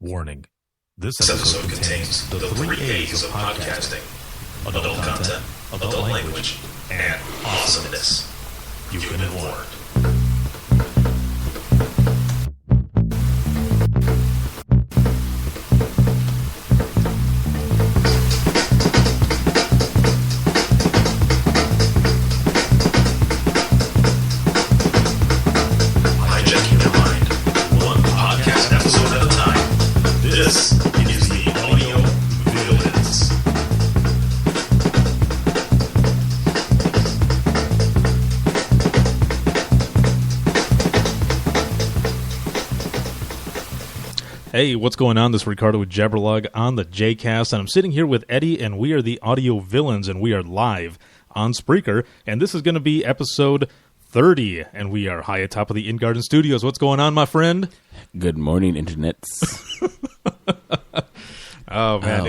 Warning. This episode contains the 3 A's of podcasting: adult content, adult language, and awesomeness. You've been warned. Hijacking your mind, one podcast episode at a time. This is the AudioVillains. Hey, what's going on? This is Ricardo with Jabberlog on the JCast, and I'm sitting here with Eddie, and we are the AudioVillains, and we are live on Spreaker, and this is going to be episode 30, and we are high atop of the In-Garden Studios. What's going on, my friend? Good morning, internets. Oh man,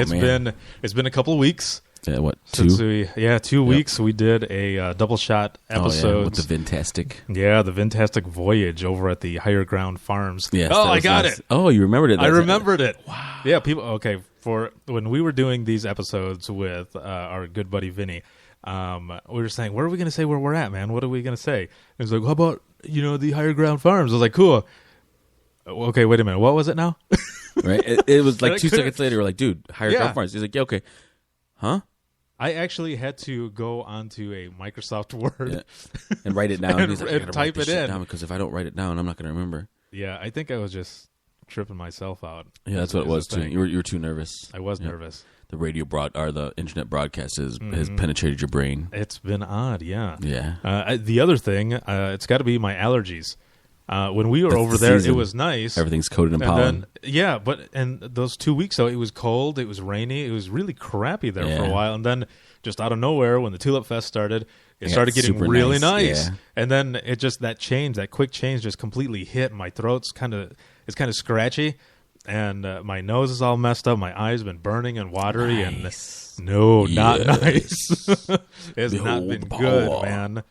it's been a couple of weeks. What, 2? 2 weeks. We did a double shot episode with the Vintastic. Yeah, the Vintastic Voyage over at the Higher Ground Farms. Yes, I got it. Oh, you remembered it. I remembered it. Wow. Yeah, people. Okay, for when we were doing these episodes with our good buddy Vinny, we were saying, "Where are we going to say where we're at, man? What are we going to say?" And he's like, "How about the Higher Ground Farms?" I was like, "Cool." Okay, wait a minute. What was it now? Right? It was like 2 seconds later. We're like, "Dude, Higher Ground Farms." He's like, "Yeah, okay." Huh? I actually had to go onto a Microsoft Word and write it down. and, He's like, and type it in. Because if I don't write it down, I'm not going to remember. Yeah, I think I was just tripping myself out. Yeah, that's what it was too. You were too nervous. I was nervous. The the internet broadcast has penetrated your brain. It's been odd, yeah. Yeah. The other thing, it's got to be my allergies. When we were over there, it was nice. Everything's coated in pollen. And those 2 weeks, though, it was cold, it was rainy, it was really crappy there for a while. And then just out of nowhere, when the Tulip Fest started, it started getting really nice. Yeah. And then it just, that quick change just completely hit. My throat's kind of scratchy. And my nose is all messed up. My eyes have been burning and watery. Nice. And not nice. It's not been good, man.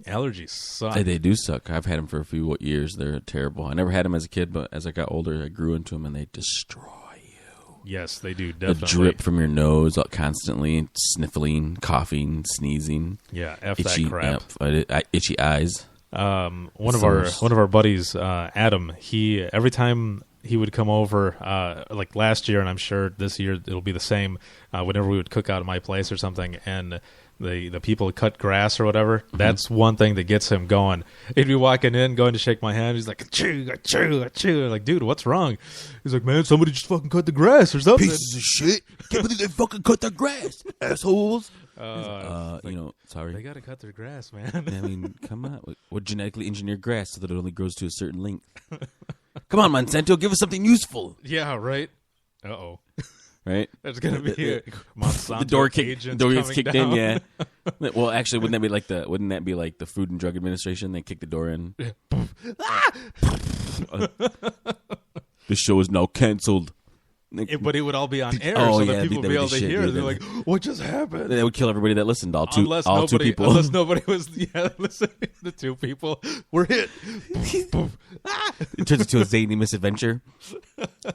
Allergies suck. They do suck. I've had them for a few years. They're terrible. I never had them as a kid, but as I got older, I grew into them, and they destroy you. Yes, they do, definitely. The drip from your nose constantly, sniffling, coughing, sneezing. Yeah, itchy, that crap. Itchy eyes. One of our buddies, Adam, every time he would come over, like last year, and I'm sure this year it'll be the same, whenever we would cook out at my place or something, and the people cut grass or whatever, that's one thing that gets him going. He'd be walking in, going to shake my hand. He's like, achoo, achoo, achoo. I'm like, dude, what's wrong? He's like, man, somebody just fucking cut the grass or something. Pieces of shit. Can't believe they fucking cut the grass, assholes. Sorry. They got to cut their grass, man. I mean, come on. We're genetically engineered grass so that it only grows to a certain length. Come on, Monsanto, give us something useful. Yeah, right. Uh-oh. Right? There's going to be a Monsanto the door gets kicked down. in, yeah. Well, actually, wouldn't that be like the Food and Drug Administration? They kick the door in. The show is now canceled. But it would all be on air, so that people would be able to hear it. They're like, what just happened? They would kill everybody that listened, all two people. Unless nobody was listening. The 2 people were hit. It turns into a zany misadventure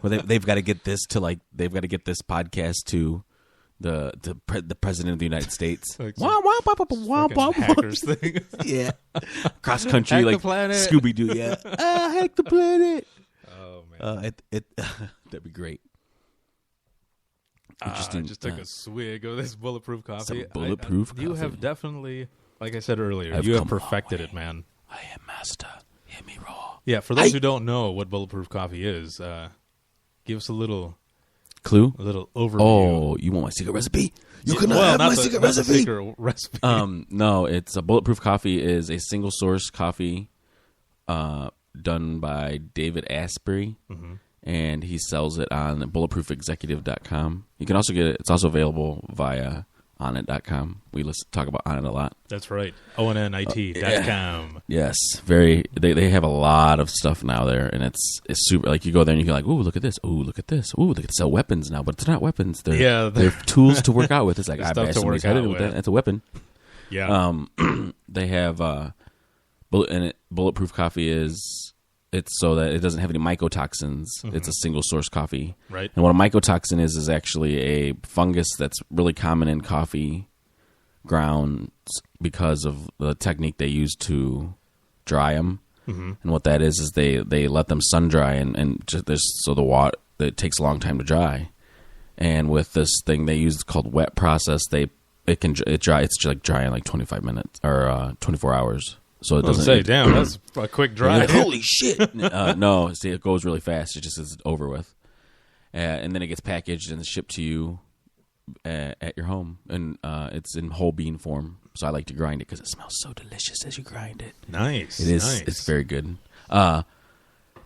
where they've got to get this podcast to the president of the United States. Hackers thing. Yeah. Cross country, hack like the planet. Scooby-Doo, yeah. Hack the planet. Oh, man. That'd be great. I just took a swig of this bulletproof coffee. Bulletproof coffee. You have definitely, like I said earlier, you have perfected it, man. I am master. Hear me roar. Yeah, for those who don't know what bulletproof coffee is, give us a little clue, a little overview. Oh, you want my secret recipe? You can have my secret recipe. Secret recipe. No, it's a bulletproof coffee is a single source coffee, done by David Asprey. Mm-hmm. And he sells it on bulletproofexecutive.com. You can also get it. It's also available via onnit.com. We talk about Onnit a lot. That's right. onnit.com. Yes. They have a lot of stuff now there, and it's super. Like, you go there and you go like, ooh, look at this. Ooh, look at this. Ooh, they sell weapons now, but it's not weapons. They're tools to work out with. It's like, I bet somebody's headed with that. That's a weapon. Yeah. They have bulletproof coffee is it's so that it doesn't have any mycotoxins. It's a single source coffee. Right. And what a mycotoxin is actually a fungus that's really common in coffee grounds because of the technique they use to dry them. And what that is they let them sun dry and just so the water, it takes a long time to dry. And with this thing they use called wet process, it's like dry in like 25 minutes or 24 hours. So it doesn't damn, that's a quick dry. like, holy shit! No, see, it goes really fast. It just is over with, and then it gets packaged and shipped to you at your home, and it's in whole bean form. So I like to grind it because it smells so delicious as you grind it. Nice, it is. Nice. It's very good. But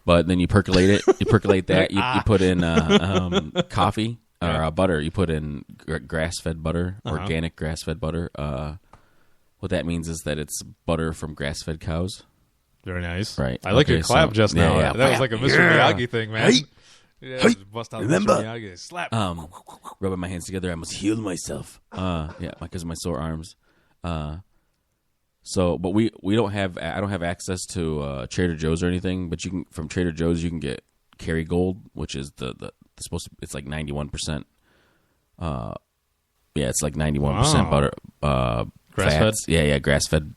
then you percolate it. You percolate that. You put in coffee or butter. You put in grass-fed butter, organic grass-fed butter. What that means is that it's butter from grass-fed cows. Very nice. Right. I like your clap just now. Yeah. That was like a Mr. Miyagi thing, man. Hey, bust out remember? Mr. Miyagi. Slap. Rubbing my hands together, I must heal myself. Because of my sore arms. But we don't have. I don't have access to Trader Joe's or anything. But from Trader Joe's you can get Kerrygold, which is the supposed to. It's like 91%. It's like 91% butter. Grass-fed? Fats. Yeah, grass-fed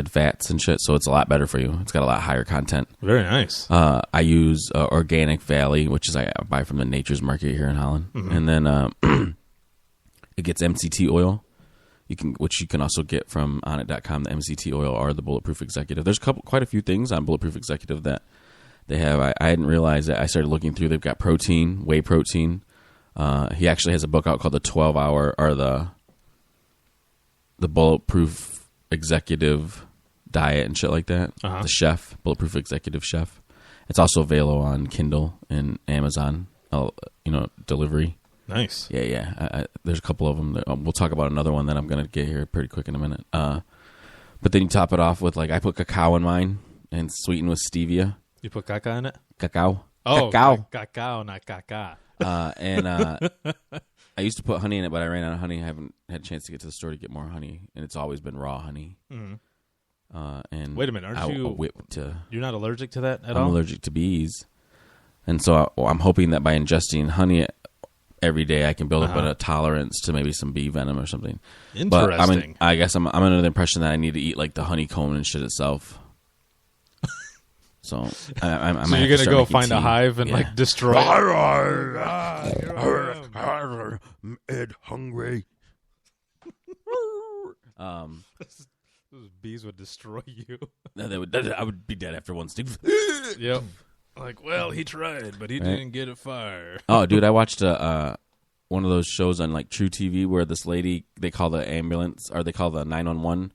fats and shit. So it's a lot better for you. It's got a lot higher content. Very nice. I use Organic Valley, which is I buy from the Nature's Market here in Holland, and then it gets MCT oil. Which you can also get from onnit.com, the MCT oil or the Bulletproof Executive. There's quite a few things on Bulletproof Executive that they have. I hadn't realized that. I started looking through. They've got protein, whey protein. He actually has a book out called the 12-hour or the Bulletproof Executive Diet and shit like that. The Chef, Bulletproof Executive Chef. It's also available on Kindle and Amazon, delivery. Nice. Yeah. There's a couple of them. We'll talk about another one that I'm going to get here pretty quick in a minute. But then you top it off with, I put cacao in mine and sweeten with stevia. You put caca in it? Cacao. Oh, cacao, not caca. And I used to put honey in it, but I ran out of honey. I haven't had a chance to get to the store to get more honey, and it's always been raw honey. And wait a minute, aren't you? You're not allergic to that at all? I'm allergic to bees, and so I'm hoping that by ingesting honey every day, I can build up a tolerance to maybe some bee venom or something. Interesting. But I guess I'm under the impression that I need to eat the honeycomb and shit itself. So I'm so you're gonna go find a hive and destroy it. Ed hungry. Those bees would destroy you. No, I would be dead after one sting. Yep. He tried, but he didn't get a fire. Oh, dude, I watched one of those shows on True TV where this lady, they call the ambulance or they call the 911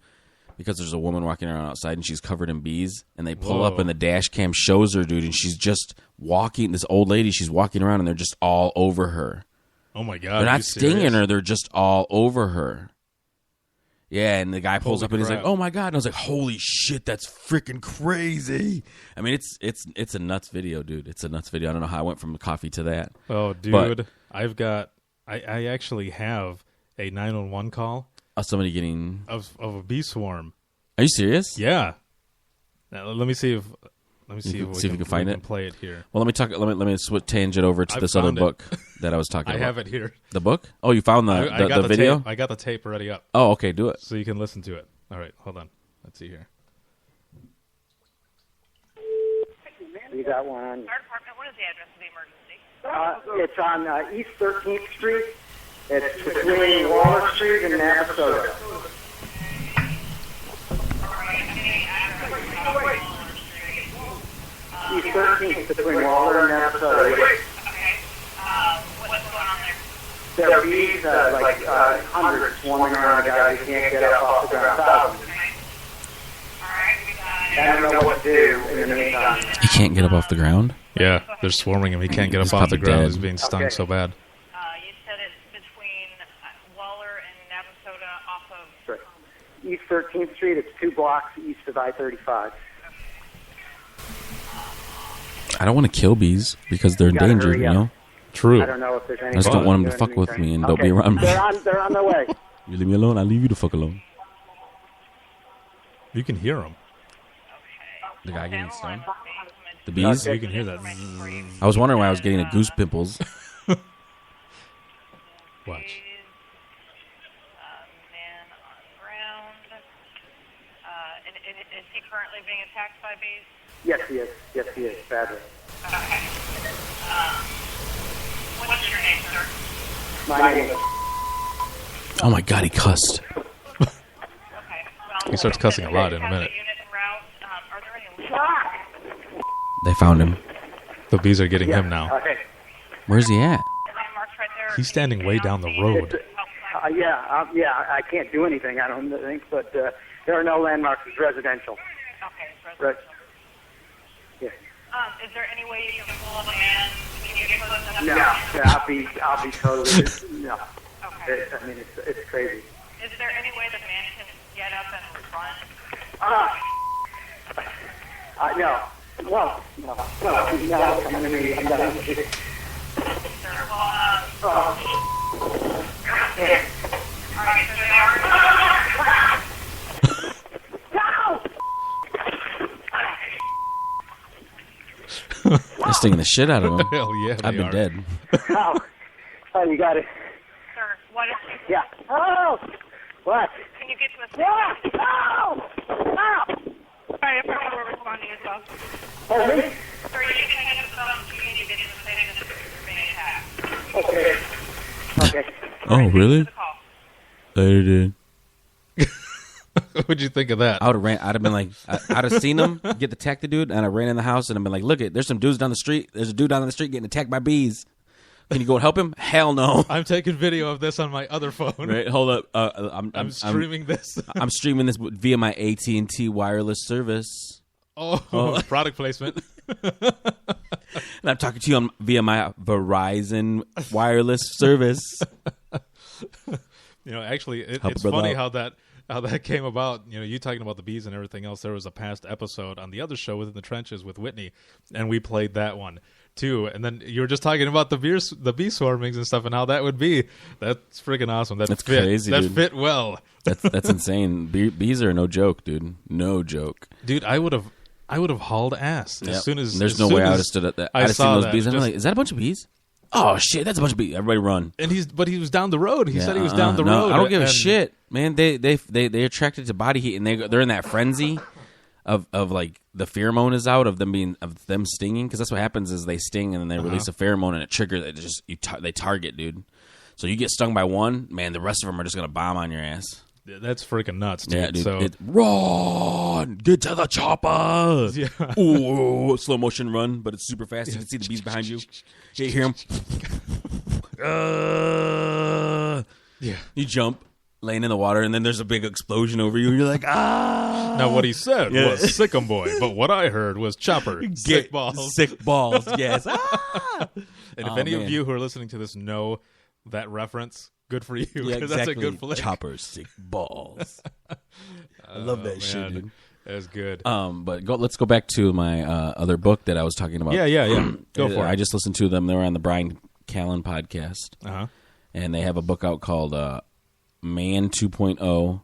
because there's a woman walking around outside and she's covered in bees, and they pull up and the dash cam shows her, dude, and she's just walking. This old lady, she's walking around and they're just all over her. Oh my god! They're not stinging her; they're just all over her. Yeah, and the guy pulls up and he's like, "Oh my god!" And I was like, "Holy shit, that's freaking crazy!" I mean, it's a nuts video, dude. It's a nuts video. I don't know how I went from coffee to that. Oh, dude, I actually have a 911 call. Somebody getting of a bee swarm. Are you serious? Yeah. Now, let me see if if we can find it. Play it here. Well, let me talk. Let me tangent over to this other book that I was talking about. I have it here. The book? Oh, you found the video? I got the tape already up. Oh, okay, do it. So you can listen to it. All right, hold on. Let's see here. You got one on you. Fire department, what is the address of the emergency? It's on East 13th Street. It's between Waller Street and Navasota. East 13th between Waller and Navasota. Okay. What's going on there? There are bees, hundreds swarming around a guy who can't get up off the ground. Thousands. All right, we got it. I don't know what to do in the meantime. He can't get up off the ground? Yeah, they're swarming him. He can't get He's up off the probably ground. dead. He's being stung so bad. You said it's between Waller and Navasota off of... Right. East 13th Street, it's 2 blocks east of I-35. I don't want to kill bees because they're endangered, you know? True. I don't know if there's any... I just don't want them to fuck with me and don't be around me. They're on their way. You leave me alone, I'll leave you the fuck alone. You can hear them. The guy getting stung? The bees? You can hear that. I was wondering why I was getting the goose pimples. Watch. Man on ground. Is he currently being attacked by bees? Yes, he is. Yes, he is. Badly. Okay. What's your name, sir? My name is... Oh my god, he cussed. Okay. Well, He starts cussing a lot in a minute. Unit en route. Are there any They found him. The bees are getting him now. Okay. Where's he at? landmarks right there? He's standing way down the road. I can't do anything, I don't think, but there are no landmarks. It's residential. Okay, it's Right. residential. Yeah. Is there any way you can pull a man? Can you get close enough? No, yeah, I'll be totally, no. Okay. It's crazy. Is there any way the man can get up and run? No. No, come to me. I'm done. All right, so they are. They're stinging the shit out of him. Hell yeah, I've been dead. Oh, you got it. Sir, what is Yeah. Oh, what? Can you get to a Yeah. Oh, Sorry, we're responding as well. oh, me? Sir, you can hang up the phone. You need to get to the station that you're being attacked. Okay. Oh, really? The call. They did. What'd you think of that? I would have ran. I'd have been like, I'd have seen him get attack the dude, and I ran in the house and I've been like, look, there's some dudes down the street. There's a dude down the street getting attacked by bees. Can you go and help him? Hell no. I'm taking video of this on my other phone. Right, hold up. I'm streaming this. I'm streaming this via my AT&T wireless service. Oh, product placement. And I'm talking to you via my Verizon wireless service. Actually, Help it's a brother funny out. how that came about. You talking about the bees and everything else. There was a past episode on the other show, Within the Trenches, with Whitney, and we played that one too. And then you were just talking about the bee swarmings and stuff, and how that would be. That's freaking awesome. That's fit. Crazy. That dude. fit well. That's insane. Bees are no joke, dude. No joke. Dude, I would have hauled ass as soon as. There's as no soon way I would as have stood at that. I I'd have seen saw those that, bees. And I'm just- like, is that a bunch of bees? Oh shit, that's a bunch of bees. Everybody run. And but he was down the road. He said he was down the No, road. I don't give a and- shit, man. They attracted to body heat, and they're in that frenzy of like the pheromone is out of them stinging, because that's what happens is they sting and then they release a pheromone and a trigger that just they target, dude. So you get stung by one, man, the rest of them are just gonna bomb on your ass. That's freaking nuts, dude. Yeah, dude. So Run, get to the chopper. Yeah. Ooh, slow motion run, but it's super fast. You can see the bees behind you. You hear them. yeah. You jump, laying in the water, and then there's a big explosion over you. And you're like, ah. Now what he said Yeah. was Sick'em Boy, but what I heard was Chopper. Sick balls. Sick balls, yes. Ah! And if Oh, any man. of you who are listening to this know that reference, good for you. Yeah, 'cause exactly. That's a good flick. Chopper, sick balls. I love that shit, man. dude. That's good. But let's go back to my other book that I was talking about. Yeah. Go for I it. just listened to them. They were on the Brian Callen podcast. Uh-huh. And they have a book out called Man 2.0,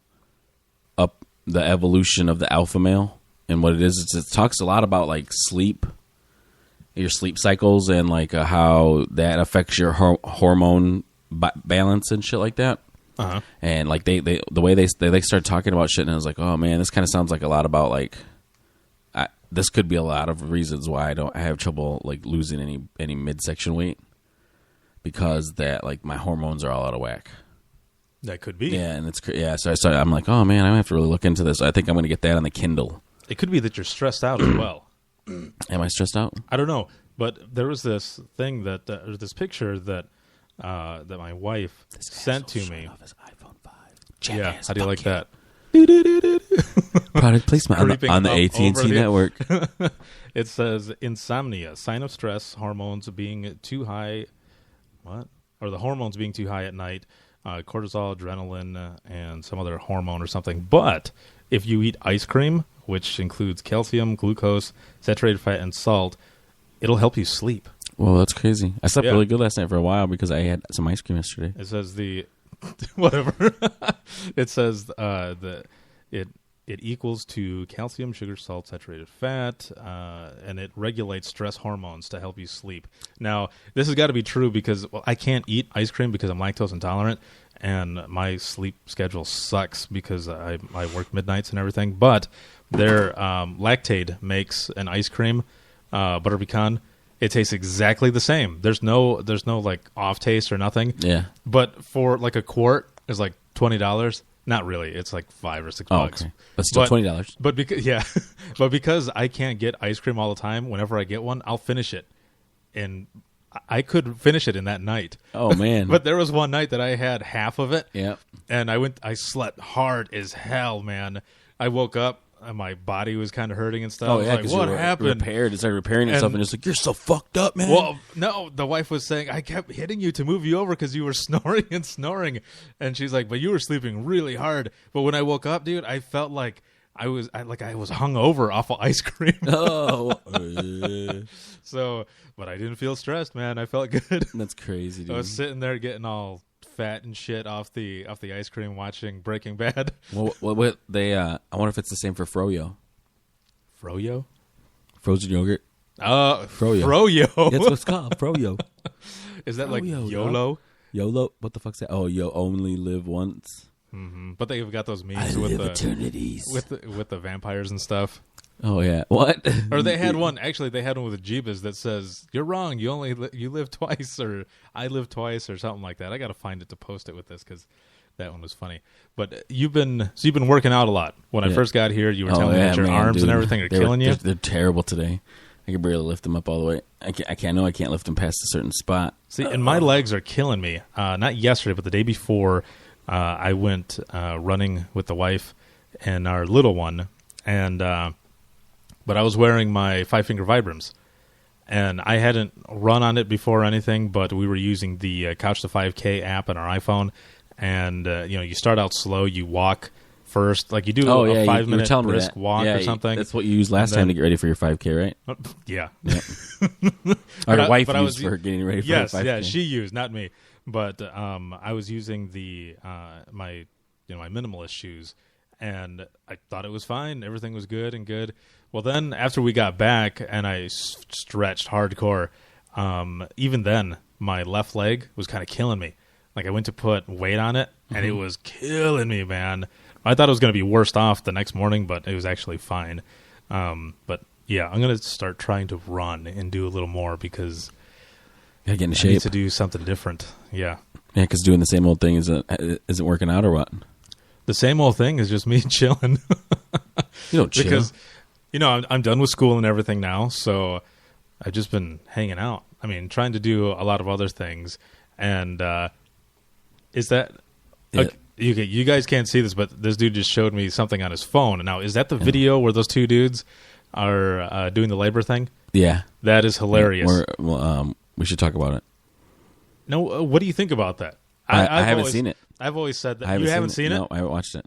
Up the Evolution of the Alpha Male. And what it is, it talks a lot about like sleep, your sleep cycles, and like how that affects your hormone balance and shit like that. Uh-huh. And like the way they start talking about shit, and I was like, oh man, this kind of sounds like a lot about like this could be a lot of reasons why I have trouble like losing any midsection weight, because that like my hormones are all out of whack. That could be. Yeah, and so I'm like, oh man, I have to really look into this. I think I'm going to get that on the Kindle. It could be that you're stressed out as well. Am I stressed out? I don't know, but there was this thing that this picture that my wife sent to me. His iPhone 5. Yeah, Jackass, how do you like fuck that? Product placement Creeping on the up AT&T over the- network. It says insomnia, sign of stress, hormones being too high. What? Or the hormones being too high at night, cortisol, adrenaline, and some other hormone or something. But if you eat ice cream, which includes calcium, glucose, saturated fat, and salt, it'll help you sleep. Well, that's crazy. I slept Yeah. really good last night for a while because I had some ice cream yesterday. It says whatever. It says it equals to calcium, sugar, salt, saturated fat, and it regulates stress hormones to help you sleep. Now, this has got to be true because I can't eat ice cream because I'm lactose intolerant, and my sleep schedule sucks because I work midnights and everything. But their Lactaid makes an ice cream, butter pecan. It tastes exactly the same. There's no like off taste or nothing. Yeah. But for like a quart, it's like $20. Not really. It's like $5 or $6. Okay. But still $20. But because I can't get ice cream all the time, whenever I get one, I'll finish it. And I could finish it in that night. Oh man. But there was one night that I had half of it. Yeah. And I slept hard as hell, man. I woke up and my body was kind of hurting and stuff. Oh yeah, like, what happened? It started repairing itself, and it's like, you're so fucked up, man. Well, no, the wife was saying I kept hitting you to move you over because you were snoring and snoring, and she's like, but you were sleeping really hard. But when I woke up, dude, I felt like I was hungover off of ice cream. Oh, So, but I didn't feel stressed, man. I felt good. That's crazy, dude. I was sitting there getting all fat and shit off the ice cream, watching Breaking Bad. Well, what they? I wonder if it's the same for Froyo. Froyo? Frozen yogurt. Froyo. Froyo. That's what it's called. Froyo. Is that Froyo, like YOLO? YOLO? What the fuck's that? Oh, you only live once. Mm-hmm. But they've got those memes I with live the eternities. with the vampires and stuff. Oh yeah, what? Or they had one. Actually, they had one with Jeebus that says, "You're wrong. You only you live twice," or "I live twice," or something like that. I got to find it to post it with this because that one was funny. But you've been working out a lot. When I first got here, you were telling me that your arms dude. and everything are killing you. They're terrible today. I can barely lift them up all the way. I can't lift them past a certain spot. See, and my legs are killing me. Not yesterday, but the day before, I went running with the wife and our little one, and but I was wearing my 5-finger Vibrams, and I hadn't run on it before or anything, but we were using the Couch to 5K app on our iPhone, and you start out slow, you walk first, like you do a 5-minute brisk walk or something. That's what you used last time to get ready for your 5K, right? Yeah. Our wife used for getting ready for her 5K. Yeah, she used, not me. But I was using the my minimalist shoes, and I thought it was fine. Everything was good and good. Well, then after we got back and I stretched hardcore, even then my left leg was kind of killing me. Like I went to put weight on it, and it was killing me, man. I thought it was going to be worse off the next morning, but it was actually fine. But yeah, I'm going to start trying to run and do a little more because gotta get in I shape. need to do something different. Yeah. Yeah, because doing the same old thing isn't working out or what? The same old thing is just me chilling. You don't chill. Because, I'm done with school and everything now, so I've just been hanging out. I mean, trying to do a lot of other things. And is that... Yeah. Okay, you guys can't see this, but this dude just showed me something on his phone. Now, is that the video where those two dudes are doing the labor thing? Yeah. That is hilarious. We should talk about it. No, what do you think about that? I haven't seen it. I've always said that. You haven't seen it? No, I haven't watched it.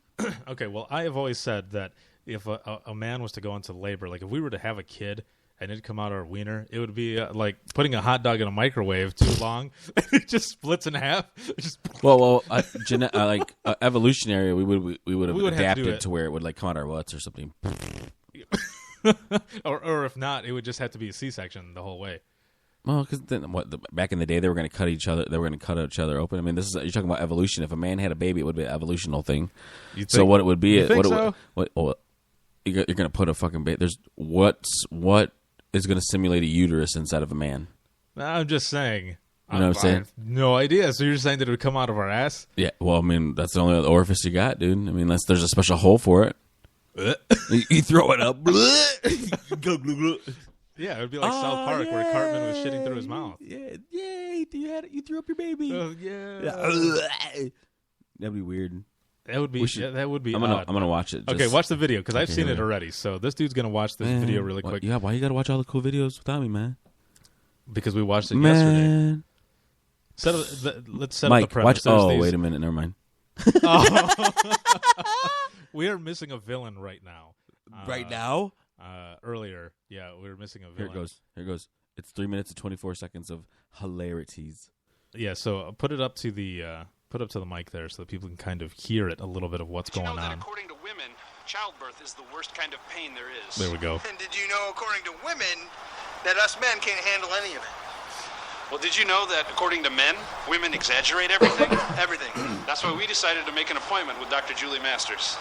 Okay, well, I have always said that if a man was to go into labor, like if we were to have a kid and it'd come out our wiener, it would be like putting a hot dog in a microwave too long. It just splits in half. Evolutionary, we would have adapted to to where it would like come out our butts or something. or if not, it would just have to be a C-section the whole way. Well, because back in the day, they were going to cut each other. They were going to cut each other open. I mean, you're talking about evolution. If a man had a baby, it would be an evolutional thing. So what it would be, you're going to put a fucking baby. There's what is going to simulate a uterus inside of a man? I'm just saying. You know what I'm saying? I have no idea. So you're saying that it would come out of our ass? Yeah. Well, I mean, that's the only other orifice you got, dude. I mean, unless there's a special hole for it. You throw it up. Yeah, it would be like South Park where Cartman was shitting through his mouth. Yeah, yay! You threw up your baby. Oh yeah. That'd be weird. That would be. That would be. I'm gonna watch it. Okay, watch the video because I've seen it already. So this dude's gonna watch this video really quick. Yeah, why you gotta watch all the cool videos without me, man? Because we watched it yesterday. Let's set up the premise. Wait a minute. Never mind. We are missing a villain right now. Right now? Earlier, yeah, we were missing a villain. Here it goes. It's 3 minutes and 24 seconds of hilarities. Yeah, so put it up to the mic there so that people can kind of hear it a little bit of what's going on. According to women, Childbirth is the worst kind of pain there is. There we go. And did you know, according to women, that us men can't handle any of it? Well, did you know that according to men, women exaggerate everything? Everything. That's why we decided to make an appointment with Dr. Julie Masters.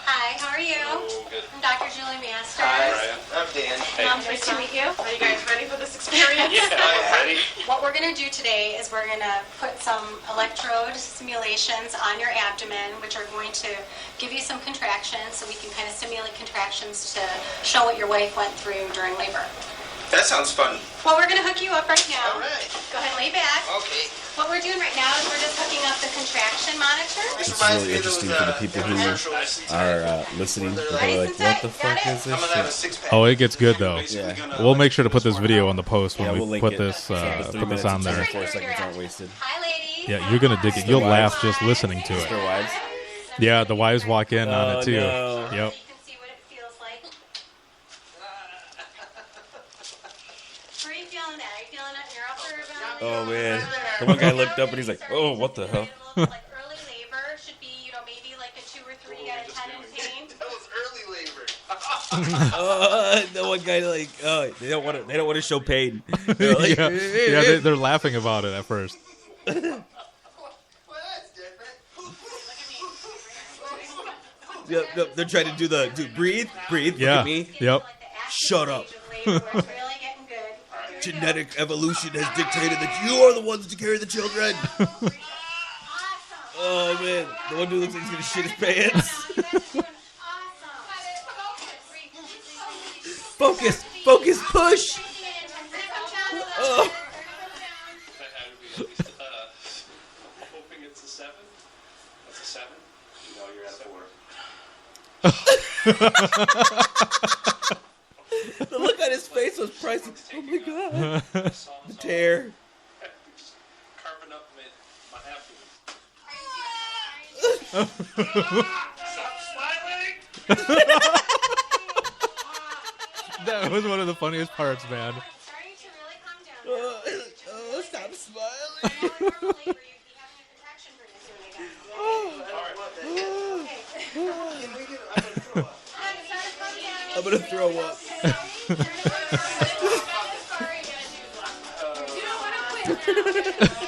Hi, how are you? Oh, good. I'm Dr. Julie Masters. Hi, Brian. I'm Dan. Nice to meet you. Are you guys ready for this experience? Yeah, we're ready. What we're going to do today is we're going to put some electrode simulations on your abdomen, which are going to give you some contractions so we can kind of simulate contractions to show what your wife went through during labor. That sounds fun. Well, we're going to hook you up right now. All right. Go ahead and lay back. Okay. What we're doing right now is we're just hooking up the contraction monitor. This It's reminds really me of interesting those, for the people who commercials. are listening. They're probably like, what the fuck is I'm this gonna have a shit? six-pack. Oh, it gets good though. Yeah. We'll make sure to put this video on the post when Yeah, we'll we link put it. this So the 3 put this minutes on and there. 24 seconds aren't wasted. Hi, ladies. Yeah, you're gonna dig it. You'll laugh just listening to Their it. wives. Yeah, the wives walk in on it too. no. Yep. You can see what it feels like. Where are you feeling that? Are you feeling it in your upper belly? Oh man, the one guy looked up and he's like, "Oh, what the hell?" Like early labor should be, maybe like a 2 or 3 out of 10 in pain. That was early labor. The one guy like, oh, they don't want to show pain. They're like, yeah, they're laughing about it at first. Well, that's different. Yep, they're trying to do breathe. Look Yeah. at me. Yep. Like the active Shut up. stage of labor where it's really getting good. Genetic evolution has dictated that you are the ones to carry the children. Awesome. Oh man, the one dude looks like he's gonna shit his pants. You guys are doing Focus, push. Oh. Hoping it's a 7. That's a 7. No, you're at 4. The look on his face was priceless. Oh my god, the tear. Carving up my abdomen. Stop smiling! That was one of the funniest parts, man. I'm starting to really calm down. Oh, stop smiling. Now in normal labor, you'd be having a contraction pretty soon again. I'm gonna throw up.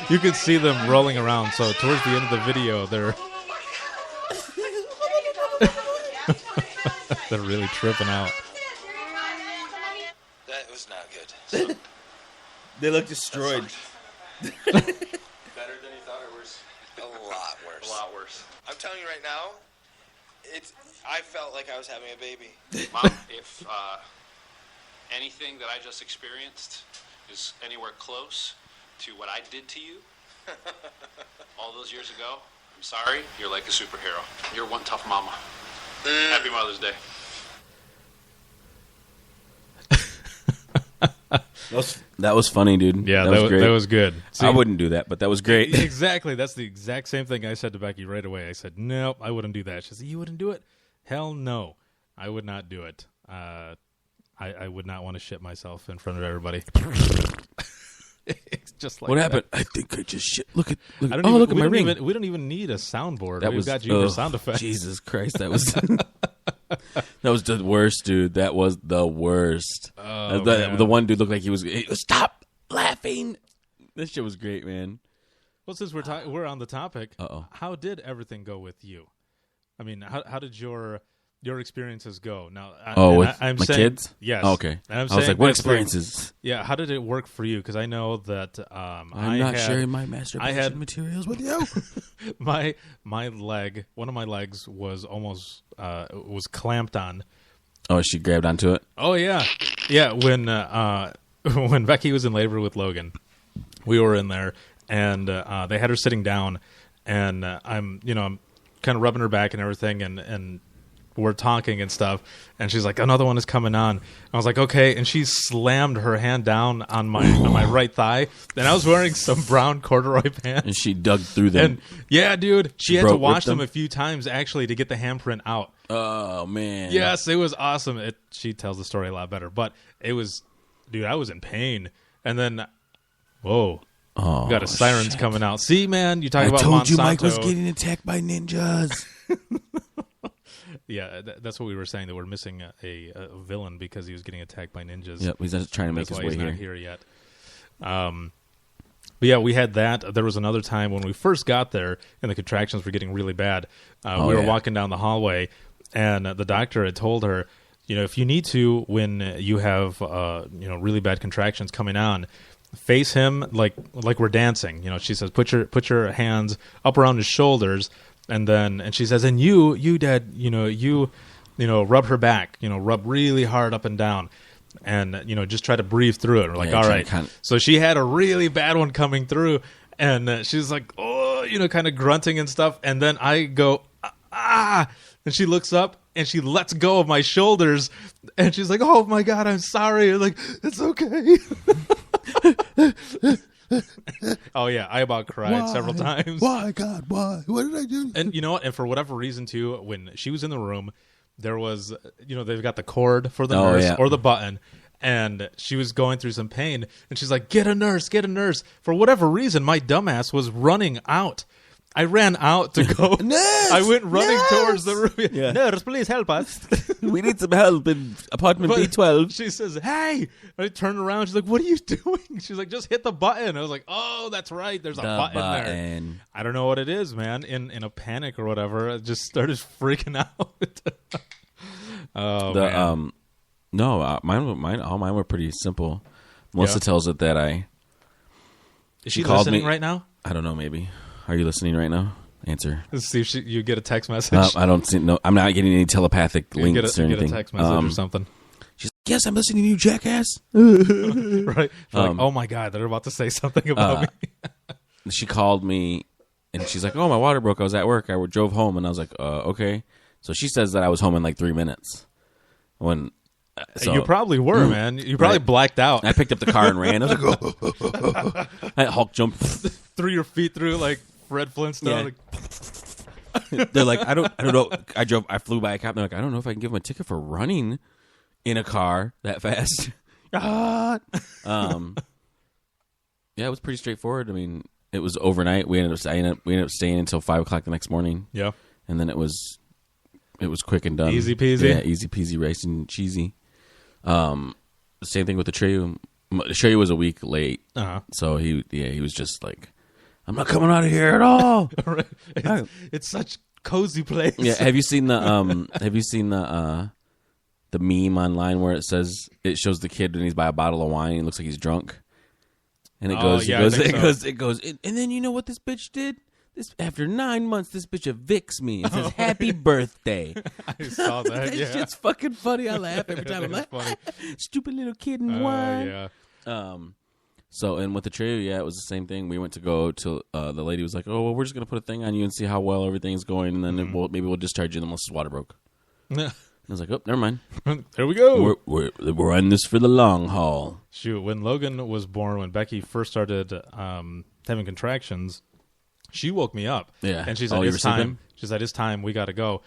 You could see them rolling around. So towards the end of the video, they're they're really tripping out. That was not good. They look destroyed. Better than you thought, or worse? A lot worse. A lot worse. I'm telling you right now, I felt like I was having a baby. Mom, if anything that I just experienced is anywhere close to what I did to you all those years ago, I'm sorry. You're like a superhero. You're one tough mama. Happy Mother's Day. That was funny, dude. Yeah, that was great. that was good. See, I wouldn't do that, but that was great. Exactly. That's the exact same thing I said to Becky right away. I said, nope, I wouldn't do that. She said, you wouldn't do it? Hell no. I would not do it. I would not want to shit myself in front of everybody. It's just like What that. happened? I think I just shit. Look at Look my we ring. we don't even need a soundboard. That We've was got you for sound effects. Jesus Christ, that was that was the worst, dude. That was the worst. Oh, man. The one dude looked like he was stop laughing. This shit was great, man. Well, since we're on the topic, Uh-oh. how did everything go with you? I mean, how did your experiences go? Now, With I'm my saying, kids? yes. Oh, okay. And I'm I was saying like, what that for- experiences? Yeah, how did it work for you? Because I know that I'm not sharing my masturbation materials with you. my leg, one of my legs was almost was clamped on. Oh, she grabbed onto it? Oh yeah, yeah. When when Becky was in labor with Logan, we were in there, and they had her sitting down, and I'm kind of rubbing her back and everything, and we're talking and stuff, and she's like, another one is coming on. I was like, okay, and she slammed her hand down on my right thigh, and I was wearing some brown corduroy pants. And she dug through them. And yeah, dude, she had to wash ripped them? them a few times actually to get the handprint out. Oh, man. Yes, it was awesome. She tells the story a lot better, but it was, dude, I was in pain. And then, whoa, Oh, we got a sirens shit. coming out. See, man, you talk I about told Monsanto. you Mike was getting attacked by ninjas. Yeah, that's what we were saying, that we're missing a villain because he was getting attacked by ninjas. Yep, he's just trying to make That's his why way he's here. not here yet. But yeah, we had that. There was another time when we first got there and the contractions were getting really bad. We were walking down the hallway, and the doctor had told her, if you need to, when you have really bad contractions coming on, face him like we're dancing. She says, put your hands up around his shoulders, and she says, and you Dad, rub her back, rub really hard up and down. And just try to breathe through it. We're like, all right. So she had a really bad one coming through, and she's like, oh, kind of grunting and stuff. And then I go, ah, and she looks up and she lets go of my shoulders, and she's like, oh my God, I'm sorry. I'm like, it's okay. Oh yeah, I about cried several times. Why, God? Why? What did I do? And you know what? And for whatever reason too, when she was in the room, there was, they've got the cord for the nurse or the button, and she was going through some pain, and she's like, get a nurse. For whatever reason, my dumbass was running out. I ran out to go. Nurse! I went running towards the room. Yeah. Nurse, please help us. We need some help in apartment But B12. She says, hey. And I turned around. She's like, what are you doing? She's like, just hit the button. I was like, oh, that's right. There's a button there. I don't know what it is, man. In a panic or whatever, I just started freaking out. Man. No, all mine were pretty simple. Melissa tells it that Is she called listening me right now? I don't know, maybe. Are you listening right now? Answer. Let's see if you get a text message. I don't see. No, I'm not getting any telepathic links or anything. Get a text message or something. She's like, yes, I'm listening to you, jackass. Right? Like, oh my God, they're about to say something about me. She called me, and she's like, oh, my water broke. I was at work. I drove home, and I was like, okay. So she says that I was home in like 3 minutes. You probably were, man. You probably blacked out. I picked up the car and ran. I was like, oh. I Hulk jumped. Threw your feet through like Fred Flintstone. Yeah. They're like, I don't know. I flew by a cop. And they're like, I don't know if I can give him a ticket for running in a car that fast. Yeah, it was pretty straightforward. I mean, it was overnight. We ended up staying until 5 o'clock the next morning. Yeah, and then it was quick and done. Easy peasy. Yeah, easy peasy, rice and cheesy. Same thing with the Treyu. The Treyu was a week late, so he was just like, I'm not coming out of here at all. Right. It's such cozy place. Yeah, have you seen the meme online where it shows the kid when he's by a bottle of wine and it looks like he's drunk, and it goes, and then you know what this bitch did? After 9 months, this bitch evicts me and says, happy birthday. I saw that, That shit's fucking funny. I laugh every time. I'm like, stupid little kid in wine. Yeah. So, and with the Treyu, it was the same thing. We went to go to, the lady was like, oh, well, we're just going to put a thing on you and see how well everything's going, and then maybe we'll discharge you, and Melissa's water broke. I was like, oh, never mind. There we go. We're in this for the long haul. Shoot, when Logan was born, when Becky first started having contractions, she woke me up. Yeah. And she said, it's time. She said, it's time. We got to go.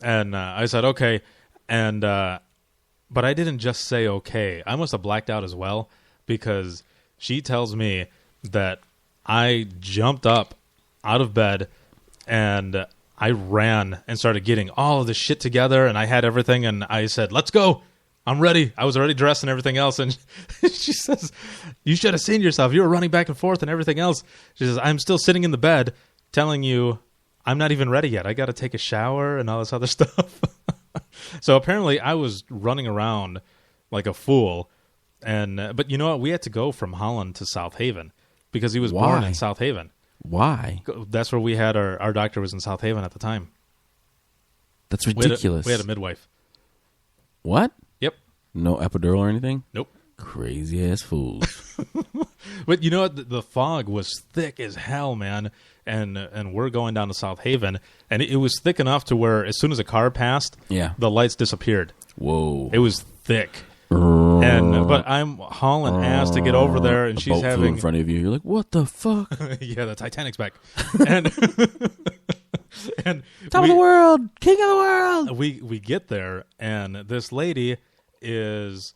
And I said, okay. And but I didn't just say okay. I must have blacked out as well, because she tells me that I jumped up out of bed and I ran and started getting all of the shit together, and I had everything, and I said, let's go. I'm ready. I was already dressed and everything else. And she says, you should have seen yourself. You were running back and forth and everything else. She says, I'm still sitting in the bed telling you I'm not even ready yet. I got to take a shower and all this other stuff. So apparently I was running around like a fool. But you know what? We had to go from Holland to South Haven because he was born in South Haven. Why? That's where we had our doctor was in South Haven at the time. That's ridiculous. We had a midwife. What? Yep. No epidural or anything? Nope. Crazy ass fools. But you know what? The fog was thick as hell, man. And we're going down to South Haven, and it was thick enough to where as soon as a car passed, the lights disappeared. Whoa. It was thick. But I'm hauling ass to get over there, and she's having in front of you. You're like, what the fuck? Yeah, the Titanic's back. And top of the world, king of the world. We get there, and this lady is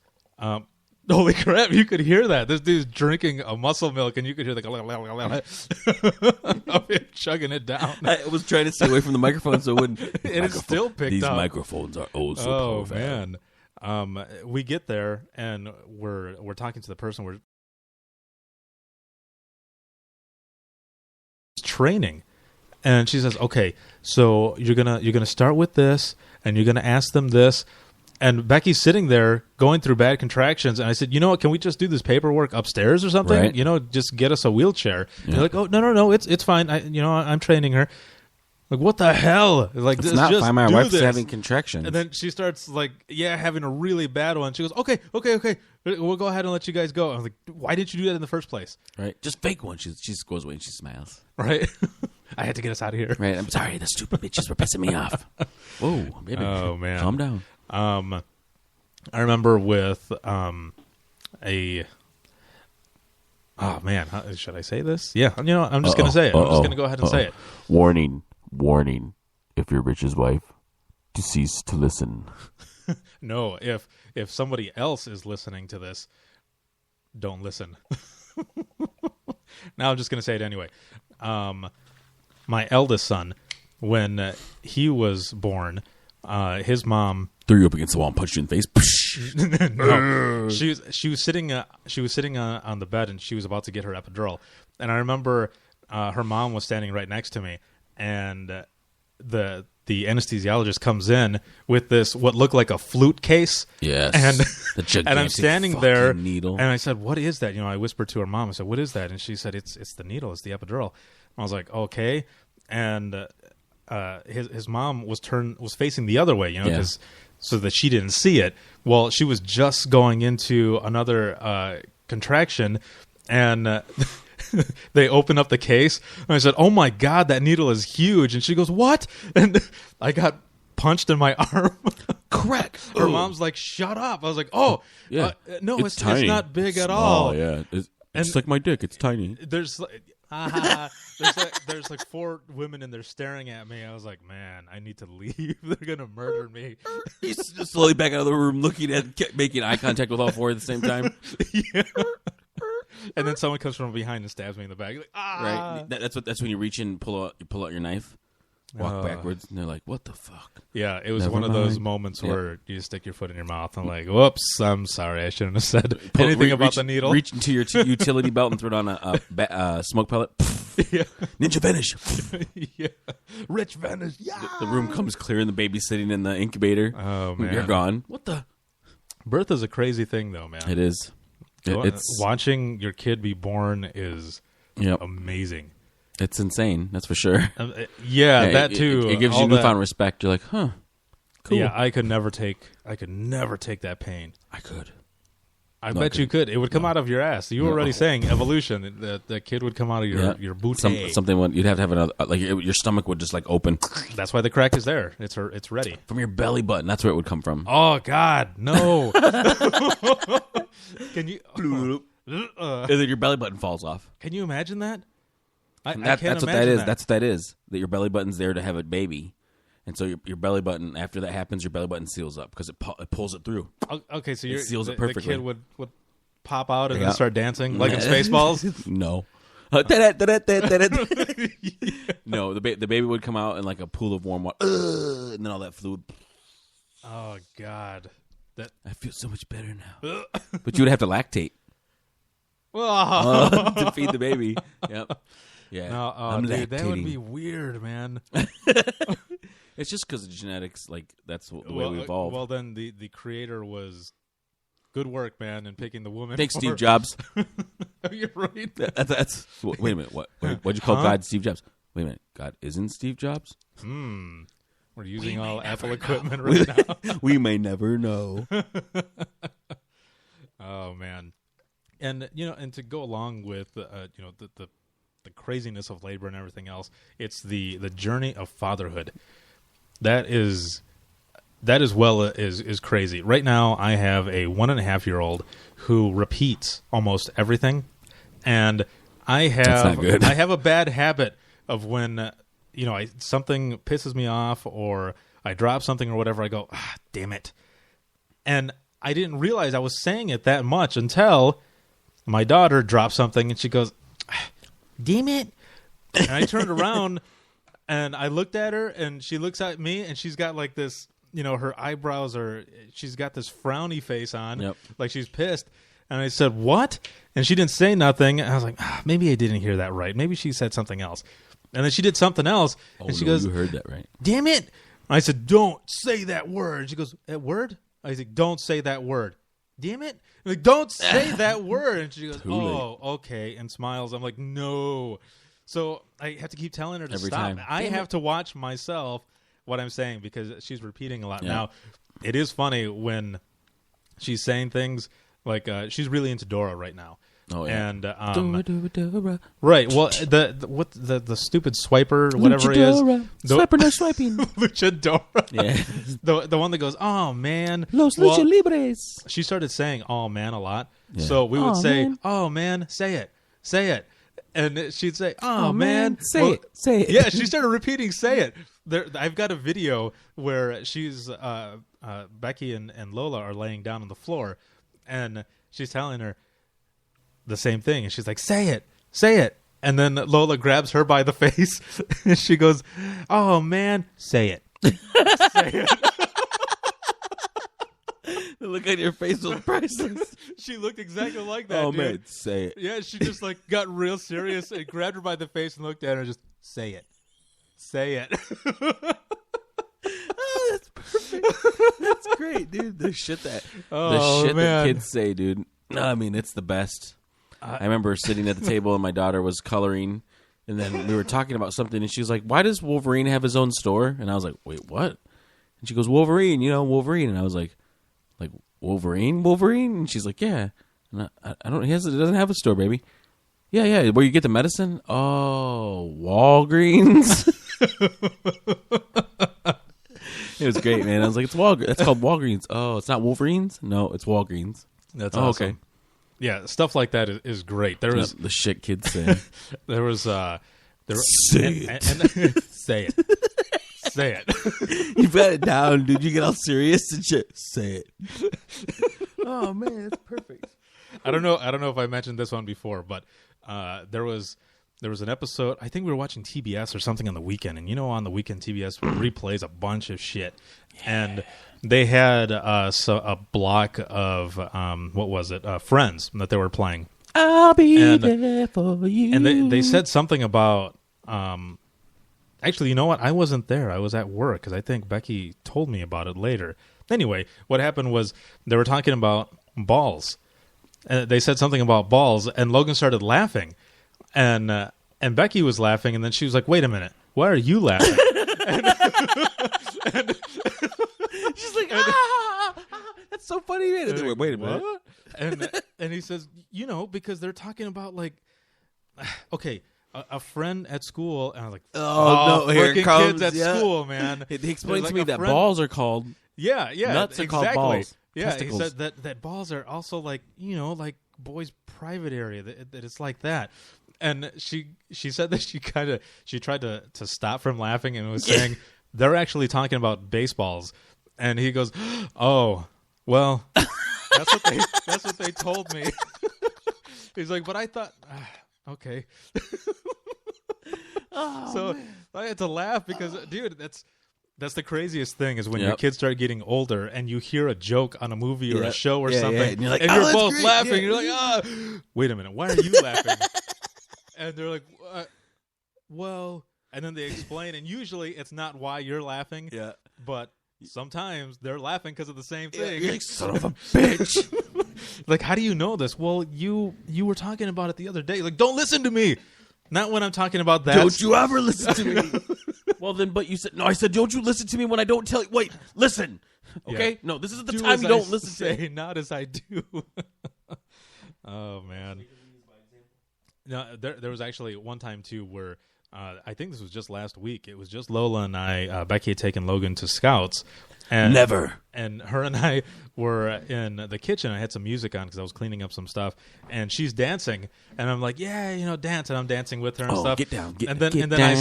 Holy crap, you could hear that. This dude's drinking a muscle milk, and you could hear of him chugging it down. I was trying to stay away from the microphone so it wouldn't. It is still picked These up. microphones are so Oh, perfect. man. We get there, and we're talking to the person we're training. And she says, okay, so you're gonna start with this, and you're gonna ask them this. And Becky's sitting there going through bad contractions, and I said, you know what, can we just do this paperwork upstairs or something? Right. You know, just get us a wheelchair. Yeah. They're like, oh, no, it's fine. I'm training her. Like, what the hell? Like, it's not just fine. My do wife's this. having contractions. And then she starts, like, having a really bad one. She goes, okay, we'll go ahead and let you guys go. I was like, why didn't you do that in the first place? Right. Just fake one. She goes away and she smiles. Right. I had to get us out of here. Right. I'm sorry. The stupid bitches were pissing me off. Whoa, baby. Oh, man. Calm down. I remember with oh man, should I say this? Yeah, I'm just going to say it. I'm just going to go ahead and say it. Warning. If you're Rich's wife, to cease to listen. No, if somebody else is listening to this, don't listen. Now I'm just going to say it anyway. My eldest son, when he was born, his mom threw you up against the wall and punched you in the face. No, she was sitting on the bed, and she was about to get her epidural. And I remember her mom was standing right next to me, and the anesthesiologist comes in with this what looked like a flute case. Yes, and I'm standing there, needle. And I said, "What is that?" I whispered to her mom. I said, "What is that?" And she said, "It's the needle. It's the epidural." I was like, "Okay," and his mom was facing the other way, because so that she didn't see it. Well, she was just going into another contraction, and they opened up the case, and I said, "Oh my God, that needle is huge!" And she goes, "What?" And I got punched in my arm. Correct. Her mom's like, "Shut up!" I was like, "Oh, yeah, no, it's tiny. not big at all. all." Yeah, it's like my dick. It's tiny. There's like 4 women in there staring at me. I was like, man, I need to leave. They're gonna murder me. He's slowly back out of the room, looking at, making eye contact with all 4 at the same time. Yeah. And then someone comes from behind and stabs me in the back. Like, ah. Right. That's when you reach in, pull out your knife, walk backwards, and they're like, "What the fuck?" Yeah, it was Never one of those mind. moments where you stick your foot in your mouth and like, "Whoops, I'm sorry, I shouldn't have said anything Reach about the needle." Reach into your utility belt and throw it on a smoke pellet. Yeah. Ninja vanish. Yeah. Rich vanish. Yeah. The room comes clear and the baby's sitting in the incubator. Oh man, You're gone. What the? Birth is a crazy thing, though, man. It is. It's watching your kid be born is amazing. It's insane. That's for sure. That too. It gives you newfound respect. You're like, huh. Cool. Yeah, I could never take that pain. I could. I bet you could. It would come out of your ass. You were already saying evolution. The kid would come out of your booty. Something you'd have another, like your stomach would just like open. That's why the crack is there. It's ready. From your belly button. That's where it would come from. Oh God, no. Can you? And then your belly button falls off. Can you imagine that? I can't that's what that imagine is. that. That's what that is. That your belly button's there to have a baby. And so your belly button, after that happens, your belly button seals up because it pulls it through. Okay, so it seals it the perfectly. kid would pop out and then start dancing like in Spaceballs? No. No, the baby would come out in like a pool of warm water, and then all that fluid. Oh God, I feel so much better now. But you would have to lactate oh. to feed the baby. Yep. Yeah. No, I'm dude, that would lactating. be weird, man. It's just because of genetics. Like that's the way we well, evolved. well, then the creator was good work, man, in picking the woman. Thanks, for- Steve Jobs. You're right. That's wait a minute. What'd you call God Steve Jobs? Wait a minute. God isn't Steve Jobs? We're using all Apple equipment right now. We may never know. Oh man, and and to go along with the craziness of labor and everything else, it's the journey of fatherhood. That is crazy. Right now, I have a 1.5-year-old who repeats almost everything, and I have That's not good. I have a bad habit of when something pisses me off or I drop something or whatever. I go, damn it, and I didn't realize I was saying it that much until my daughter dropped something, and she goes, "Damn it!" And I turned around, and I looked at her, and she looks at me, and she's got like this, her eyebrows she's got this frowny face on, like she's pissed. And I said, "What?" And she didn't say nothing. And I was like, maybe I didn't hear that right. Maybe she said something else. And then she did something else, and she goes, "You heard that right? Damn it!" And I said, "Don't say that word." She goes, "That word?" I said, "Don't say that word." Damn it! I'm like, "Don't say that word." And she goes, "Oh, okay," and smiles. I'm like, "No." So I have to keep telling her to Every stop. time. I have to watch myself what I'm saying because she's repeating a lot. Now, it is funny when she's saying things like she's really into Dora right now. Oh yeah. And Dora. right. Well, the stupid swiper, whatever it is, Swiper no swiping. Luchadora. Yeah. The one that goes, "Oh man, Los Lucha Libres." She started saying "oh man" a lot, Yeah. so we would say, Man. "Oh man, say it," and she'd say, "Oh, man, say it." Yeah, she started repeating "say it." I've got a video where she's Becky and Lola are laying down on the floor, and she's telling her the same thing, and she's like, "Say it," and then Lola grabs her by the face, and she goes, "Oh man, say it." Say it. The look on your face was priceless. She looked exactly like that. Oh dude. man, say it. Yeah, she just like got real serious and grabbed her by the face and looked at her and just say it. Oh, that's perfect. That's great, dude. The shit that kids say, dude. I mean, it's the best. I remember sitting at the table and my daughter was coloring, and then we were talking about something, and she was like, "Why does Wolverine have his own store?" And I was like, "Wait, what?" And she goes, "Wolverine, Wolverine." And I was like Wolverine? And she's like, "Yeah." And I don't. It doesn't have a store, baby. Yeah. Where you get the medicine? Oh, Walgreens. It was great, man. I was like, "It's Walgreens. That's called Walgreens." Oh, it's not Wolverines? No, it's Walgreens. That's awesome. Okay. Yeah, stuff like that is great. There was the shit kids say. There was say it. Say it. Say it. You bet it down, dude. You get all serious and shit. Say it. Oh man, that's perfect. I don't know if I mentioned this one before, but there was an episode. I think we were watching TBS or something on the weekend, and on the weekend TBS replays a bunch of shit, and they had a block of what was it? Friends that they were playing. I'll be there for you. And they said something about. Actually, you know what? I wasn't there. I was at work because I think Becky told me about it later. Anyway, what happened was they were talking about balls. They said something about balls, and Logan started laughing, and Becky was laughing, and then she was like, "Wait a minute, why are you laughing?" and she's like, "That's so funny, man." And like, wait a minute, and he says, because they're talking about like, okay. A friend at school, and I was like, "Oh no, here it comes!" Kids at school, man. He explained to me that balls are called nuts are called balls. Yeah, testicles. He said that balls are also like like boys' private area. That it's like that. And she said that she tried to stop from laughing and was saying they're actually talking about baseballs. And he goes, "Oh, well, that's what they told me." He's like, "But I thought." Okay. So man. I had to laugh because, dude, that's the craziest thing is when your kids start getting older and you hear a joke on a movie or a show or something, and you're, like, and you're both great. laughing. Yeah. You're like, wait a minute, why are you laughing? And they're like, well, and then they explain, and usually it's not why you're laughing, but sometimes they're laughing because of the same thing. You're like, son of a bitch. Like, how do you know this? Well, you were talking about it the other day. Like, don't listen to me. Not when I'm talking about that. Don't you ever listen to me. Well, then, but you said, no, I said, don't you listen to me when I don't tell you. Wait, listen. Okay? Yeah. No, this is the time you don't listen to me. Not as I do. Oh, man. No, there was actually one time, too, where I think this was just last week. It was just Lola and I. Becky had taken Logan to Scouts. And, Never. And her and I were in the kitchen. I had some music on because I was cleaning up some stuff. And she's dancing. And I'm like, yeah, dance. And I'm dancing with her and stuff. Get down. And then I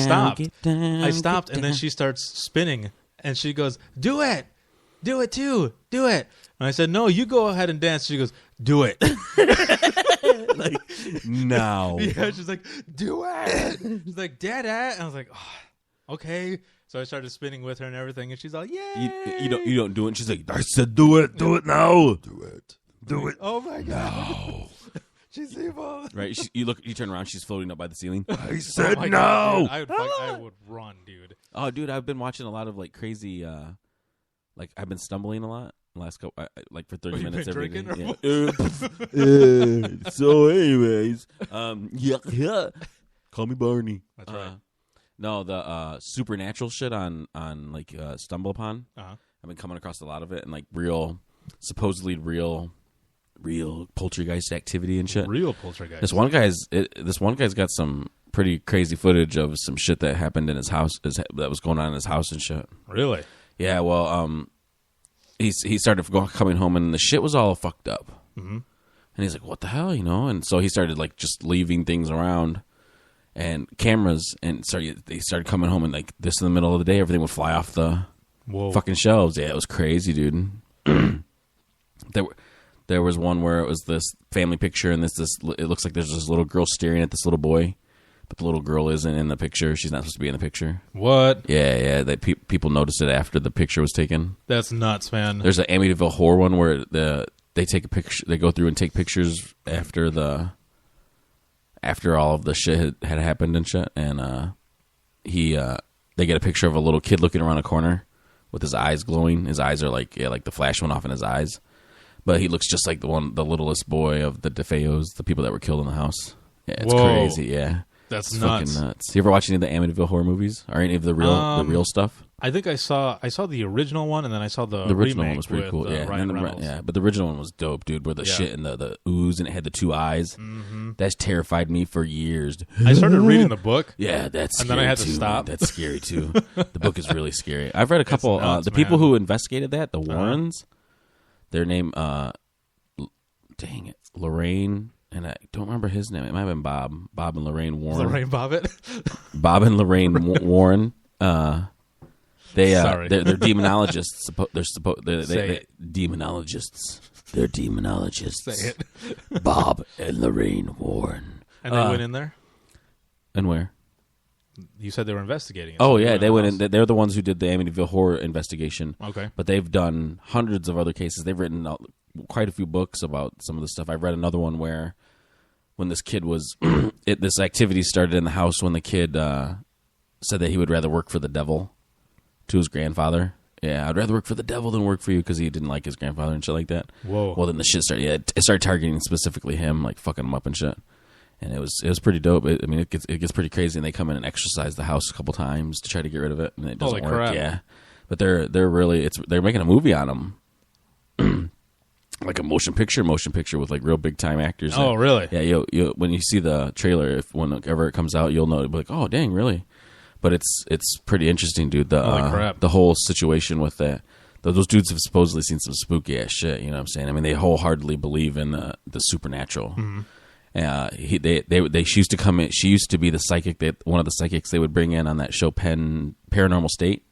stopped. And then she starts spinning. And she goes, do it. do it too. Do it. And I said, no, you go ahead and dance. She goes, do it. Like, no. Yeah, she's like, do it. She's like, Dad. And I was like, oh, okay. So I started spinning with her and everything, and she's all, yay. You don't do it. And she's like, I said do it. Do it now. Do it. Do it. Oh, my God. No. She's evil. Right? You turn around. She's floating up by the ceiling. I said no. God, I would run, dude. Oh, dude, I've been watching a lot of like crazy. Like I've been stumbling a lot the last couple, like for 30 minutes every day. Yeah. So, anyways, yeah. Call me Barney. That's right. No, the supernatural shit on like Stumble Upon. Uh-huh. I've been coming across a lot of it, and like supposedly real poltergeist activity and shit. Real poltergeist. This one guy's got some pretty crazy footage of some shit that happened in his house, that was going on in his house and shit. Really? Yeah. Well, he started coming home and the shit was all fucked up. Mm-hmm. And he's like, "What the hell?" And so he started like just leaving things around and cameras, and they started coming home, and like this in the middle of the day, everything would fly off the fucking shelves. Yeah, it was crazy, dude. There was one where it was this family picture, and it looks like there's this little girl staring at this little boy, but the little girl isn't in the picture. She's not supposed to be in the picture. What? Yeah. People noticed it after the picture was taken. That's nuts, man. There's an Amityville Horror one where they take a picture. They go through and take pictures after all of the shit had happened and shit, and they get a picture of a little kid looking around a corner with his eyes glowing. His eyes are like the flash went off in his eyes. But he looks just like the littlest boy of the DeFeos, the people that were killed in the house. Yeah, it's crazy. Yeah, that's it's nuts. Fucking nuts. You ever watch any of the Amityville horror movies or any of the real stuff? I think I saw the original one, and then I saw the original one was pretty cool. Yeah, Ryan Reynolds. Yeah, but the original one was dope, dude. Where the shit and the ooze and it had the two eyes. Mm-hmm. That's terrified me for years. I started reading the book. Yeah, that's and scary then I had to too, stop. Man. That's scary too. The book is really scary. I've read a couple. The people who investigated that, the Warrens, their name. Dang it, Lorraine, and I don't remember his name. It might have been Bob and Lorraine Warren. Lorraine Bobbitt. Bob and Lorraine Warren. They're demonologists. They're demonologists. They're demonologists. Say it. Bob and Lorraine Warren. And they went in there. And where? You said they were investigating it. Oh, yeah, they went in. They're the ones who did the Amityville horror investigation. Okay. But they've done hundreds of other cases. They've written quite a few books about some of the stuff. I read another one where when this kid was... this activity started in the house when the kid said that he would rather work for the devil to his grandfather. Yeah, I'd rather work for the devil than work for you because he didn't like his grandfather and shit like that. Whoa. Well, then the shit started... Yeah, it started targeting specifically him, like fucking him up and shit. And it was pretty dope. It gets pretty crazy, and they come in and exercise the house a couple times to try to get rid of it, and it doesn't work. Crap. Yeah, but they're making a movie on them, like a motion picture with like real big time actors. Oh, really? Yeah. You when you see the trailer, whenever it comes out, you'll know. It'll be like, oh, dang, really? But it's pretty interesting, dude. The whole situation with that. Those dudes have supposedly seen some spooky ass shit. You know what I'm saying? I mean, they wholeheartedly believe in the supernatural. Mm-hmm. She used to come in. She used to be the psychic one of the psychics they would bring in on that show, Paranormal State.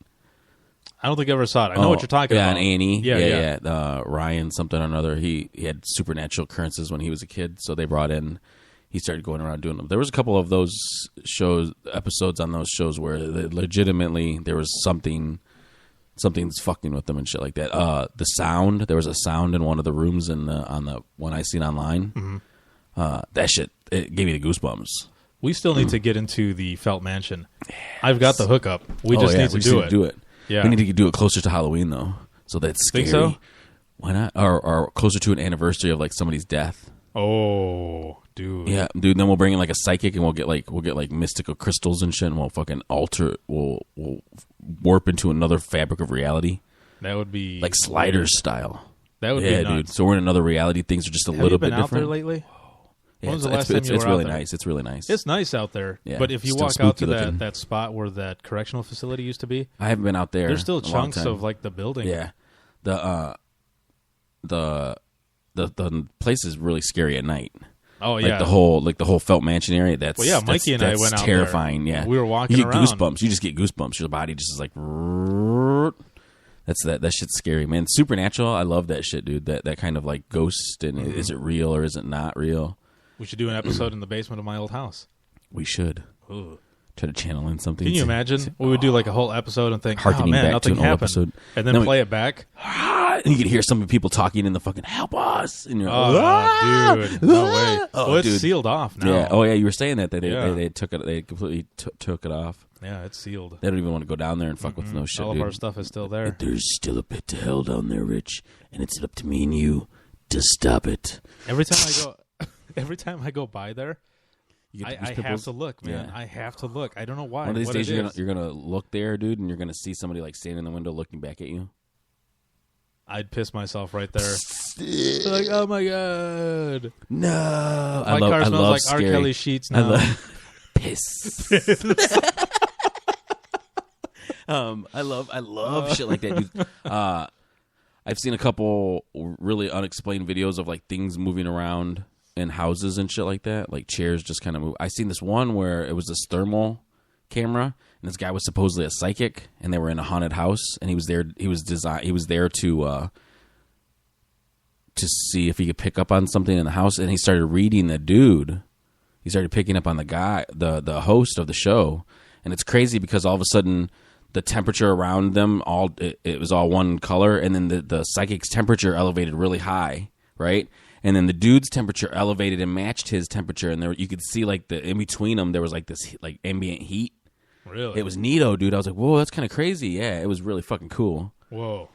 I don't think I ever saw it. I know what you're talking about. Yeah, on A&E. Yeah. Ryan something or another. He had supernatural occurrences when he was a kid, so they brought in. He started going around doing them. There was a couple of those episodes on those shows where legitimately there was something's fucking with them and shit like that. The sound. There was a sound in one of the rooms on the one I seen online. Mm-hmm. That shit, it gave me the goosebumps. We still need to get into the Felt Mansion. Yes. I've got the hookup. We just need to do it. Yeah. We need to do it closer to Halloween, though. So that's scary. Think so? Why not? Or closer to an anniversary of like somebody's death. Oh, dude. Yeah, dude. Then we'll bring in like a psychic, and we'll get like mystical crystals and shit, and we'll fucking we'll warp into another fabric of reality. That would be like Sliders style. That would be nuts. Dude. So we're in another reality. Things are just a little bit different. Have you been out there lately? Yeah, when was the last time you were really out there? nice. It's really nice. It's nice out there. Yeah, but if you walk out to that spot where that correctional facility used to be, I haven't been out there. There's still chunks of like the building. Yeah, the place is really scary at night. Oh yeah, the whole Felt Mansion area. Mikey and I went out terrifying. There. Yeah, we were walking you get around. Goosebumps. You just get goosebumps. Your body just is like. That shit's scary, man. Supernatural, I love that shit, dude. That kind of like ghost, and is it real or is it not real? We should do an episode in the basement of my old house. We should. Ooh. Try to channel in something. Can you imagine? We would do like a whole episode and think, Harkening man, back nothing to an old happened. episode. And then play it back. And you could hear some people talking in the fucking help us. And you're dude. No way. Well, it's dude. sealed off now. Yeah. Oh, yeah. You were saying that. They took it. They completely took it off. Yeah, it's sealed. They don't even want to go down there and fuck with no shit, All of dude. our stuff is still there. There's still a pit to hell down there, Rich. And it's up to me and you to stop it. Every time I go by there, I have to look, man. Yeah. I have to look. I don't know why. One of these days you're gonna look there, dude, and you're gonna see somebody like standing in the window looking back at you. I'd piss myself right there. Like, oh my god, no! My car smells like R. Kelly sheets now. Piss. I love shit like that, dude. I've seen a couple really unexplained videos of like things moving around in houses and shit like that, like chairs just kind of move. I seen this one where it was this thermal camera, and this guy was supposedly a psychic, and they were in a haunted house, and he was there. He was there to see if he could pick up on something in the house, and he started reading the dude. He started picking up on the guy, the host of the show, and it's crazy because all of a sudden the temperature around them it was all one color, and then the psychic's temperature elevated really high, right? And then the dude's temperature elevated and matched his temperature, and you could see like in between them there was like this like ambient heat. Really? It was neato, dude. I was like, whoa, that's kind of crazy. Yeah, it was really fucking cool. Whoa.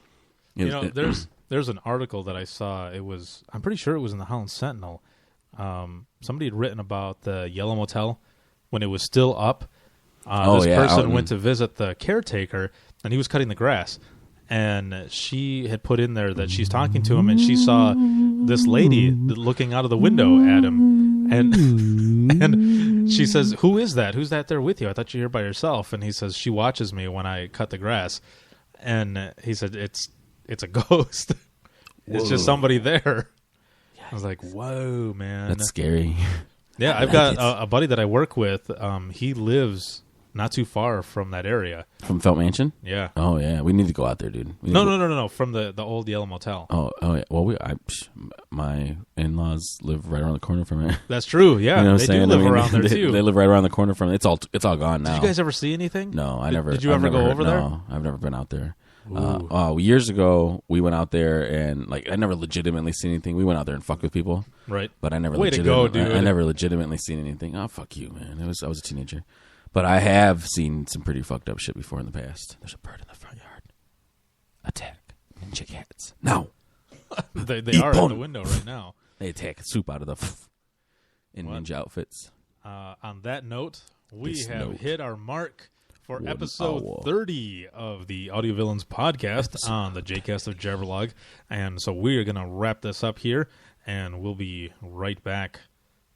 There's an article that I saw. I'm pretty sure it was in the Holland Sentinel. Somebody had written about the Yellow Motel when it was still up. This person went to visit the caretaker, and he was cutting the grass. And she had put in there that she's talking to him, and she saw this lady looking out of the window at him. And she says, "Who is that? Who's that there with you? I thought you were here by yourself." And he says, "She watches me when I cut the grass." And he said, "It's a ghost. It's just somebody there." I was like, "Whoa, man, that's scary." Yeah, I've got a buddy that I work with. He lives not too far from that area. From Felt Mansion? Yeah. Oh, yeah. We need to go out there, dude. No. From the old Yellow Motel. Oh, yeah. Well, my in-laws live right around the corner from it. That's true, yeah. You know they do live around there, too. They live right around the corner from it. It's all gone now. Did you guys ever see anything? No, I never. Did you ever go over there? No, I've never been out there. Years ago, we went out there, and like I never legitimately seen anything. We went out there and fucked with people. Right. But I never Way to go, dude. I never legitimately seen anything. Oh, fuck you, man. I was a teenager. But I have seen some pretty fucked up shit before in the past. There's a bird in the front yard. Attack. Ninja cats. No. they are in the window right now. They attack soup out of in ninja outfits. On that note, we have hit our mark for episode 30 of the AudioVillains podcast on the JCast of Jabberlog. And so we are going to wrap this up here, and we'll be right back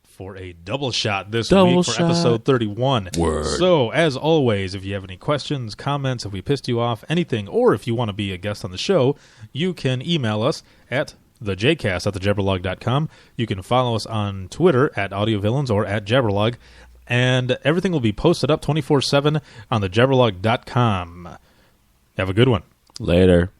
for a double shot this week for episode 31. Word. So, as always, if you have any questions, comments, if we pissed you off, anything, or if you want to be a guest on the show, you can email us at thejcast@thejabberlog.com. You can follow us on Twitter at AudioVillains or at Jabberlog, and everything will be posted up 24/7 on thejabberlog.com. Have a good one. Later.